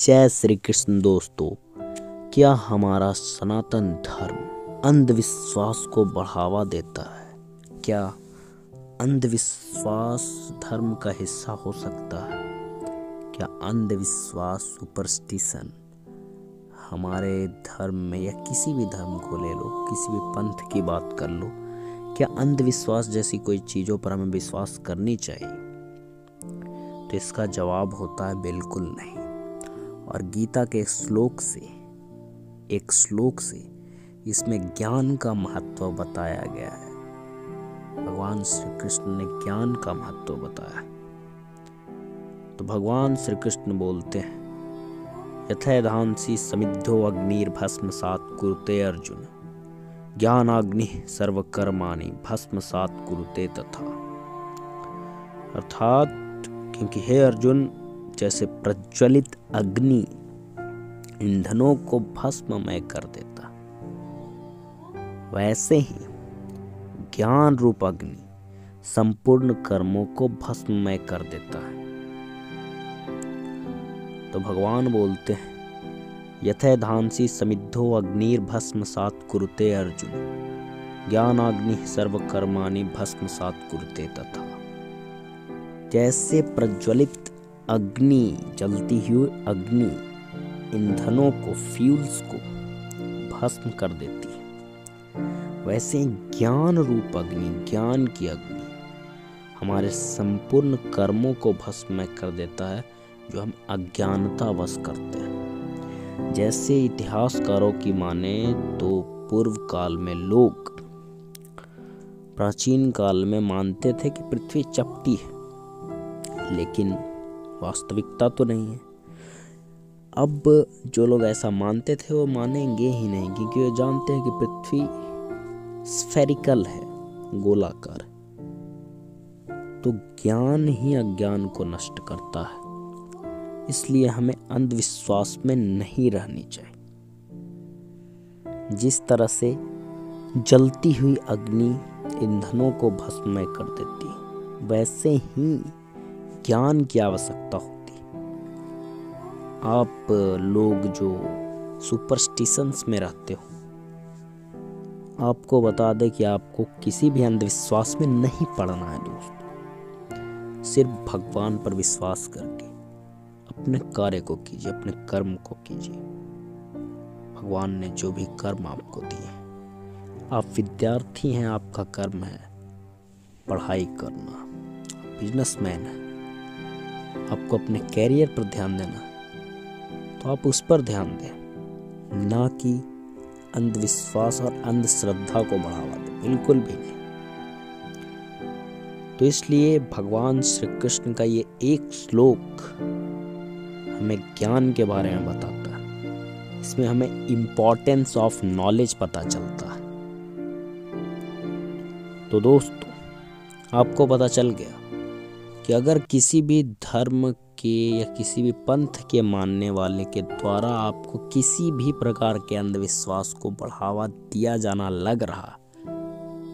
जय श्री कृष्ण दोस्तों। क्या हमारा सनातन धर्म अंधविश्वास को बढ़ावा देता है? क्या अंधविश्वास धर्म का हिस्सा हो सकता है? क्या अंधविश्वास सुपरस्टिशन हमारे धर्म में या किसी भी धर्म को ले लो, किसी भी पंथ की बात कर लो, क्या अंधविश्वास जैसी कोई चीज़ों पर हमें विश्वास करनी चाहिए? तो इसका जवाब होता है बिल्कुल नहीं। और गीता के एक श्लोक से इसमें ज्ञान का महत्व बताया गया है। भगवान श्री कृष्ण ने ज्ञान का महत्व बताया। तो भगवान श्री कृष्ण बोलते हैं, यथैधांसि समिद्धो अग्निर्भस्मसात् कुरुते अर्जुन, ज्ञानाग्नि सर्वकर्माणि भस्मसात् कुरुते तथा। अर्थात क्योंकि हे अर्जुन, जैसे प्रज्वलित अग्नि ईंधनों को भस्ममय कर देता, वैसे ही ज्ञान रूप अग्नि संपूर्ण कर्मों को भस्ममय कर देता है। तो भगवान बोलते हैं, यथैधांसि समिद्धो अग्निर्भस्मसात् कुरुते अर्जुन, ज्ञानाग्नि सर्वकर्माणि भस्मसात् कुरुते तथा। जैसे प्रज्वलित अग्नि, जलती हुई अग्नि ईंधनों को, फ्यूल्स को भस्म कर देती है, वैसे ज्ञान रूप अग्नि, ज्ञान की अग्नि हमारे संपूर्ण कर्मों को भस्म कर देता है जो हम अज्ञानतावश करते हैं। जैसे इतिहासकारों की माने तो पूर्व काल में लोग प्राचीन काल में मानते थे कि पृथ्वी चपटी है, लेकिन वास्तविकता तो नहीं है। अब जो लोग ऐसा मानते थे वो मानेंगे ही नहीं, क्योंकि वो जानते हैं कि पृथ्वी स्फेरिकल है, गोलाकार। तो ज्ञान ही अज्ञान को नष्ट करता है, इसलिए हमें अंधविश्वास में नहीं रहनी चाहिए। जिस तरह से जलती हुई अग्नि ईंधनों को भस्ममय कर देती है, वैसे ही ज्ञान की आवश्यकता होती है। आप लोग जो सुपरस्टिशंस में रहते हो, आपको बता दें कि आपको किसी भी अंधविश्वास में नहीं पड़ना है दोस्तों। सिर्फ भगवान पर विश्वास करके अपने कार्य को कीजिए, अपने कर्म को कीजिए। भगवान ने जो भी कर्म आपको दिए, आप विद्यार्थी हैं, आपका कर्म है पढ़ाई करना, बिजनेसमैन है, आपको अपने कैरियर पर ध्यान देना, तो आप उस पर ध्यान दें, ना कि अंधविश्वास और अंधश्रद्धा को बढ़ावा दें, बिल्कुल भी नहीं। तो इसलिए भगवान श्री कृष्ण का ये एक श्लोक हमें ज्ञान के बारे में बताता है। इसमें हमें इम्पोर्टेंस ऑफ नॉलेज पता चलता है। तो दोस्तों, आपको पता चल गया कि अगर किसी भी धर्म के या किसी भी पंथ के मानने वाले के द्वारा आपको किसी भी प्रकार के अंधविश्वास को बढ़ावा दिया जाना लग रहा,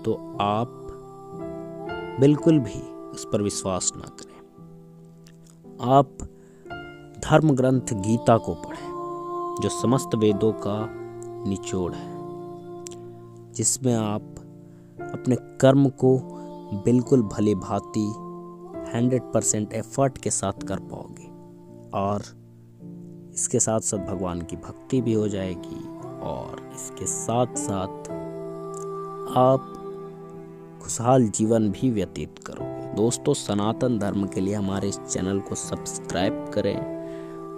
तो आप बिल्कुल भी उस पर विश्वास ना करें। आप धर्म ग्रंथ गीता को पढ़ें, जो समस्त वेदों का निचोड़ है, जिसमें आप अपने कर्म को बिल्कुल भली भांति 100% एफर्ट के साथ कर पाओगे, और इसके साथ साथ भगवान की भक्ति भी हो जाएगी, और इसके साथ साथ आप खुशहाल जीवन भी व्यतीत करोगे। दोस्तों, सनातन धर्म के लिए हमारे इस चैनल को सब्सक्राइब करें,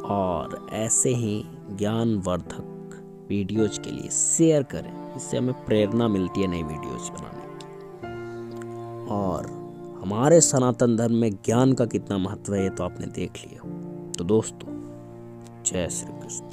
और ऐसे ही ज्ञानवर्धक वीडियोज के लिए शेयर करें। इससे हमें प्रेरणा मिलती है नई वीडियोज बनाने की। और हमारे सनातन धर्म में ज्ञान का कितना महत्व है ये तो आपने देख लिया। तो दोस्तों, जय श्री कृष्ण।